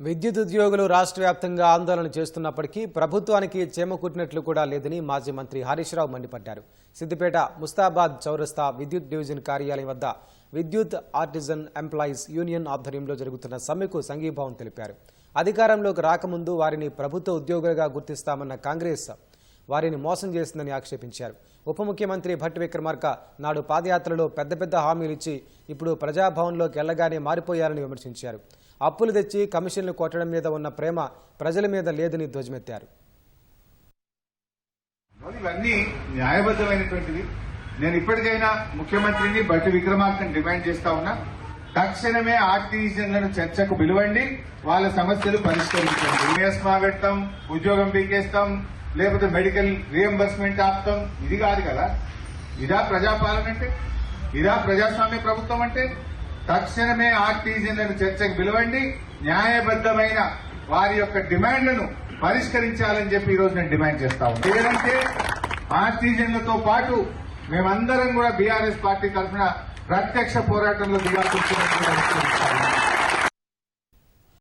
విద్యుత్ ఉద్యోగులు రాష్ట్ర వ్యాప్తంగా ఆందోళన చేస్తున్నప్పటికీ ప్రభుత్వానికి చేమకుట్టినట్లు కూడా లేదని మాజీ మంత్రి హరీష్ రావు మండిపడ్డారు. సిద్దిపేట ముస్తాబాద్ చౌరస్తా విద్యుత్ డివిజన్ కార్యాలయం వద్ద విద్యుత్ ఆర్టిజన్ ఎంప్లాయీస్ యూనియన్ ఆధ్వర్యంలో జరుగుతున్న సమ్మెకు సంఘీభావం తెలిపారు. అధికారంలోకి రాకముందు వారిని ప్రభుత్వ ఉద్యోగులుగా గుర్తిస్తామన్న కాంగ్రెస్ వారిని మోసం చేసిందని ఆక్షేపించారు. ఉప ముఖ్యమంత్రి భట్టి విక్రమార్క నాడు పాదయాత్రలో పెద్ద హామీలిచ్చి ఇప్పుడు ప్రజాభవన్లోకి వెళ్లగానే మారిపోయారని విమర్శించారు. అప్పులు తెచ్చి కమిషన్లు కొట్టడం మీద ఉన్న ప్రేమ ప్రజల మీద లేదని ధ్వజమెత్తారు. ఇవన్నీ న్యాయబద్ధమైనటువంటివి. నేను ఇప్పటికైనా ముఖ్యమంత్రిని భట్టి విక్రమార్కని డిమాండ్ చేస్తా ఉన్నా, తక్షణమే ఆర్టీజన్లను చర్చకు పిలువండి, వాళ్ళ సమస్యలు పరిష్కరించండి. నియాస్మా పెడతాం, ఉద్యోగం పీకేస్తాం, లేకపోతే మెడికల్ రియంబర్స్మెంట్ ఆపుతాం. ఇది కాదు కదా. ఇదా ప్రజాపాలన అంటే? ఇదా ప్రజాస్వామ్య ప్రభుత్వం అంటే? తక్షణమే ఆర్టీజన్లను చర్చకు పిలవండి, న్యాయబద్దమైన వారి యొక్క డిమాండ్లను పరిష్కరించాలని చెప్పి ఈరోజు నేను డిమాండ్ చేస్తా ఉన్నాను. లేదంటే ఆర్టీజన్లతో పాటు మేమందరం కూడా బీఆర్ఎస్ పార్టీ తరఫున ప్రత్యక్ష పోరాటంలో దిగాల్సి